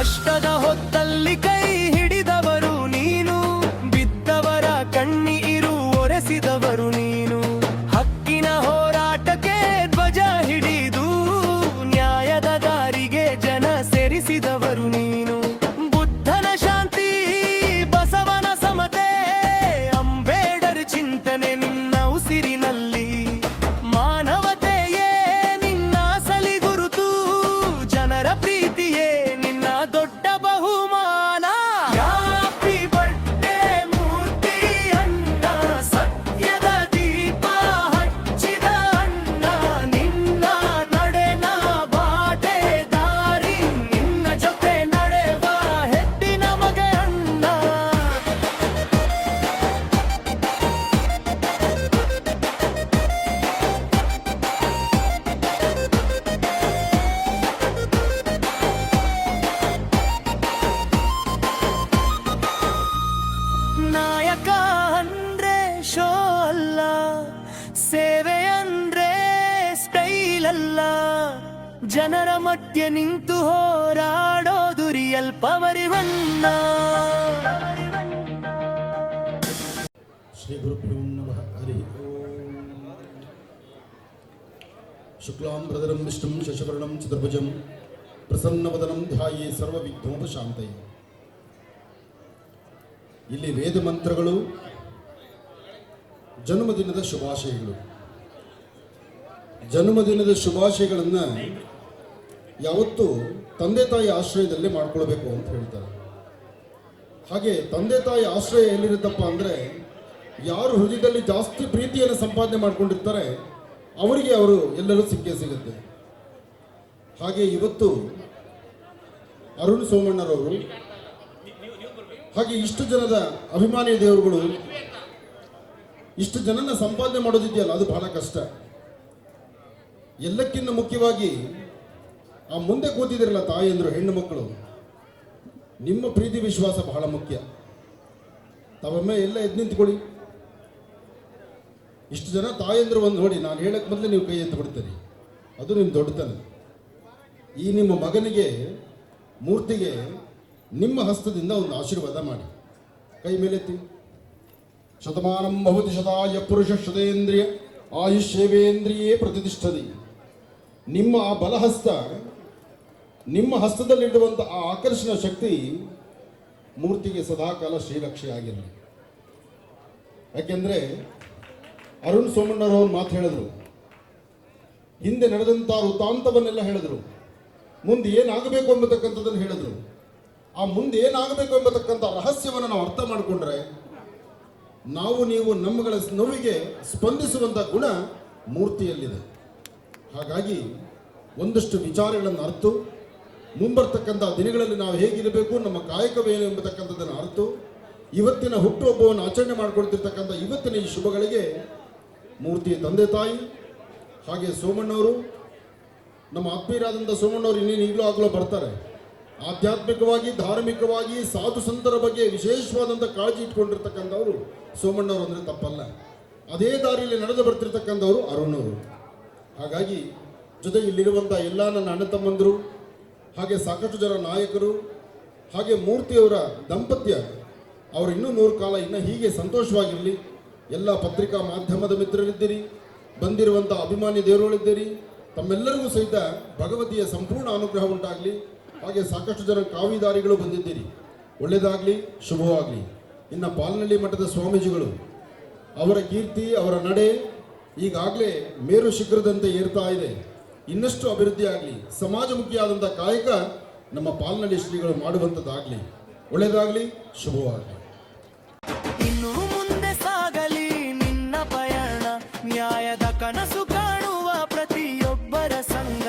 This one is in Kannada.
ಕಷ್ಟದ ಹೊತ್ತಲ್ಲಿ ಕೈ ಹಿಡಿದವರು ನೀನು, ಬಿದ್ದವರ ಕಣ್ಣೀರು ಒರೆಸಿದವರು ನೀನು, ಹಕ್ಕಿನ ಹೋರಾಟಕ್ಕೆ ಧ್ವಜ ಹಿಡಿದು ನ್ಯಾಯದ ದಾರಿಗೆ ಜನ ಸೇರಿಸಿದವರು ನೀನು. ಬುದ್ಧನ ಶಾಂತಿ, ಬಸವನ ಸಮತೆ, ಅಂಬೇಡ್ಕರ್ ಚಿಂತನೆ ನಿನ್ನ ಉಸಿರಿನಲ್ಲಿ. ಮಾನವತೆಯೇ ನಿನ್ನ ಸಲಿಗುರುತು, ಜನರ ಪ್ರೀತಿಯೇ ನಿನ್ನ ದೊಡ್ಡ ಬಹುಮಾನ. ಹ್ಯಾಪಿ ಬರ್ತ್ಡೇ ಮೂರ್ತಿ ಅಣ್ಣ, ಸತ್ಯದ ದೀಪ ಹಚ್ಚಿದ ಅಣ್ಣ, ನಿನ್ನ ನಡೆನ ಬಾಟೆ ದಾರಿ, ನಿನ್ನ ಜೊತೆ ನಡೆವ ಹೆತ್ತಿನ ಮಗ ಅಣ್ಣ. ನಾಯಕ ಅಂದ್ರೆ ಶೋ ಅಲ್ಲ, ಸೇವೆ ಅಂದ್ರೆ ಸ್ಟೈಲ್ ಅಲ್ಲ, ಜನರ ಮಧ್ಯೆ ನಿಂತು ಹೋರಾಡೋದು ರಿಯಲ್ ಪವರಿವನ್ನ. ಶ್ರೀ ಗುರುಭ್ಯೋ ನಮಃ. ಹರಿ ಓಂ. ಶುಕ್ಲಾಂಬರಧರಂ ವಿಷ್ಣುಂ ಶಶಿವರ್ಣಂ ಚತುರ್ಭುಜಂ ಪ್ರಸನ್ನವದನಂ ಧ್ಯಾಯೇ ಸರ್ವವಿಘ್ನೋಪಶಾಂತಯೇ. ಇಲ್ಲಿ ವೇದ ಮಂತ್ರಗಳು, ಜನ್ಮದಿನದ ಶುಭಾಶಯಗಳು. ಜನ್ಮದಿನದ ಶುಭಾಶಯಗಳನ್ನು ಯಾವತ್ತೂ ತಂದೆ ತಾಯಿ ಆಶ್ರಯದಲ್ಲೇ ಮಾಡ್ಕೊಳ್ಬೇಕು ಅಂತ ಹೇಳ್ತಾರೆ. ಹಾಗೆ ತಂದೆ ತಾಯಿ ಆಶ್ರಯ ಎಲ್ಲಿರುತ್ತಪ್ಪ ಅಂದರೆ, ಯಾರು ಹೃದಯದಲ್ಲಿ ಜಾಸ್ತಿ ಪ್ರೀತಿಯನ್ನು ಸಂಪಾದನೆ ಮಾಡ್ಕೊಂಡಿರ್ತಾರೆ ಅವರಿಗೆ ಅವರು ಎಲ್ಲರೂ ಸಿಕ್ಕೇ ಸಿಗುತ್ತೆ. ಹಾಗೆ ಇವತ್ತು ಅರುಣ್ ಸೋಮಣ್ಣರವರು, ಹಾಗೆ ಇಷ್ಟು ಜನದ ಅಭಿಮಾನಿ ದೇವರುಗಳು, ಇಷ್ಟು ಜನನ ಸಂಪಾದನೆ ಮಾಡೋದಿದೆಯಲ್ಲ ಅದು ಬಹಳ ಕಷ್ಟ. ಎಲ್ಲಕ್ಕಿಂತ ಮುಖ್ಯವಾಗಿ ಆ ಮುಂದೆ ಕೂತಿದಿರಲ್ಲ ತಾಯಿಯಂದರು, ಹೆಣ್ಣು ಮಕ್ಕಳು, ನಿಮ್ಮ ಪ್ರೀತಿ ವಿಶ್ವಾಸ ಬಹಳ ಮುಖ್ಯ. ತಾವೊಮ್ಮೆ ಎಲ್ಲ ಎದ್ದು ನಿಂತ್ಕೊಳ್ಳಿ. ಇಷ್ಟು ಜನ ತಾಯಂದ್ರು ಒಂದು ನೋಡಿ, ನಾನು ಹೇಳಕ್ಕೆ ಮೊದಲೇ ನೀವು ಕೈ ಎತ್ತು ಬಿಡ್ತೀರಿ, ಅದು ನಿಮ್ಮ ದೊಡ್ಡತನ. ಈ ನಿಮ್ಮ ಮಗನಿಗೆ, ಮೂರ್ತಿಗೆ ನಿಮ್ಮ ಹಸ್ತದಿಂದ ಒಂದು ಆಶೀರ್ವಾದ ಮಾಡಿ. ಕೈ ಮೇಲೆತ್ತಿ. ಶತಮಾನಂ ಭವತಿ ಶತಾಯ ಪುರುಷ ಶತೇಂದ್ರಿಯ ಆಯುಷ್ಯೇವೇಂದ್ರಿಯೇ ಪ್ರತಿಷ್ಠತಿ. ನಿಮ್ಮ ಆ ಬಲಹಸ್ತ, ನಿಮ್ಮ ಹಸ್ತದಲ್ಲಿಡುವಂಥ ಆ ಆಕರ್ಷಣ ಶಕ್ತಿ ಮೂರ್ತಿಗೆ ಸದಾಕಾಲ ಶ್ರೀರಕ್ಷೆಯಾಗಿರಲಿ. ಯಾಕೆಂದರೆ ಅರುಣ್ ಸೋಮಣ್ಣರವ್ರು ಮಾತು ಹೇಳಿದ್ರು, ಹಿಂದೆ ನಡೆದಂಥ ವೃತ್ತಾಂತವನ್ನೆಲ್ಲ ಹೇಳಿದ್ರು, ಮುಂದೆ ಏನಾಗಬೇಕು ಎಂಬತಕ್ಕಂಥದ್ದನ್ನು ಹೇಳಿದ್ರು. ಆ ಮುಂದೆ ಏನಾಗಬೇಕು ಎಂಬತಕ್ಕಂಥ ರಹಸ್ಯವನ್ನು ನಾವು ಅರ್ಥ ಮಾಡಿಕೊಂಡ್ರೆ, ನಾವು ನೀವು ನಮ್ಮಗಳ ನೋವಿಗೆ ಸ್ಪಂದಿಸುವಂಥ ಗುಣ ಮೂರ್ತಿಯಲ್ಲಿದೆ. ಹಾಗಾಗಿ ಒಂದಷ್ಟು ವಿಚಾರಗಳನ್ನು ಅರ್ತು, ಮುಂಬರ್ತಕ್ಕಂಥ ದಿನಗಳಲ್ಲಿ ನಾವು ಹೇಗಿರಬೇಕು, ನಮ್ಮ ಕಾಯಕವೇನು ಎಂಬತಕ್ಕಂಥದ್ದನ್ನು ಅರ್ತು, ಇವತ್ತಿನ ಹುಟ್ಟುಹಬ್ಬವನ್ನು ಆಚರಣೆ ಮಾಡಿಕೊಳ್ತಿರ್ತಕ್ಕಂಥ ಇವತ್ತಿನ ಈ ಶುಭಗಳಿಗೆ ಮೂರ್ತಿಯ ತಂದೆ ತಾಯಿ, ಹಾಗೆ ಸೋಮಣ್ಣವರು, ನಮ್ಮ ಆತ್ಮೀಯರಾದಂಥ ಸೋಮಣ್ಣವರು ಇನ್ನೇನು ಈಗಲೂ ಆಗಲೂ ಬರ್ತಾರೆ. ಆಧ್ಯಾತ್ಮಿಕವಾಗಿ, ಧಾರ್ಮಿಕವಾಗಿ, ಸಾಧು ಸಂತರ ಬಗ್ಗೆ ವಿಶೇಷವಾದಂಥ ಕಾಳಜಿ ಇಟ್ಕೊಂಡಿರ್ತಕ್ಕಂಥವ್ರು ಸೋಮಣ್ಣವರು ಅಂದರೆ ತಪ್ಪಲ್ಲ. ಅದೇ ದಾರಿಯಲ್ಲಿ ನಡೆದು ಬರ್ತಿರ್ತಕ್ಕಂಥವ್ರು ಅರುಣ್ ಅವರು. ಹಾಗಾಗಿ ಜೊತೆ ಇಲ್ಲಿರುವಂಥ ಎಲ್ಲ ನನ್ನ ಅಣ್ಣ ತಮ್ಮಂದರು, ಹಾಗೆ ಸಾಕಷ್ಟು ಜನ ನಾಯಕರು, ಹಾಗೆ ಮೂರ್ತಿಯವರ ದಾಂಪತ್ಯ, ಅವರು ಇನ್ನೂ 100 ಕಾಲ ಇನ್ನೂ ಹೀಗೆ ಸಂತೋಷವಾಗಿರಲಿ. ಎಲ್ಲ ಪತ್ರಿಕಾ ಮಾಧ್ಯಮದ ಮಿತ್ರರಿದ್ದೀರಿ, ಬಂದಿರುವಂಥ ಅಭಿಮಾನಿ ದೇವರುಗಳಿದ್ದೀರಿ, ತಮ್ಮೆಲ್ಲರಿಗೂ ಸಹಿತ ಭಗವತಿಯ ಸಂಪೂರ್ಣ ಅನುಗ್ರಹ ಉಂಟಾಗಲಿ. ಹಾಗೆ ಸಾಕಷ್ಟು ಜನ ಕಾವಿದಾರಿಗಳು ಬಂದಿದ್ದೀರಿ, ಒಳ್ಳೆಯದಾಗಲಿ, ಶುಭವಾಗಲಿ. ಇನ್ನು ಪಾಲ್ನಳ್ಳಿ ಮಠದ ಸ್ವಾಮೀಜಿಗಳು, ಅವರ ಕೀರ್ತಿ, ಅವರ ನಡೆ ಈಗಾಗಲೇ ಮೇರು ಶಿಖರದಂತೆ ಏರ್ತಾ ಇದೆ. ಇನ್ನಷ್ಟು ಅಭಿವೃದ್ಧಿ ಆಗಲಿ, ಸಮಾಜಮುಖಿಯಾದಂಥ ಕಾಯಕ ನಮ್ಮ ಪಾಲ್ನಳ್ಳಿ ಶ್ರೀಗಳು ಮಾಡುವಂಥದ್ದಾಗಲಿ. ಒಳ್ಳೆಯದಾಗಲಿ, ಶುಭವಾಗಲಿ. ಇನ್ನು ಮುಂದೆ ಸಾಗಲಿ ನಿನ್ನ ಪಯಣ, ನ್ಯಾಯದ ಕನಸು ಕಾಣುವ ಪ್ರತಿಯೊಬ್ಬರ ಸಂಗ.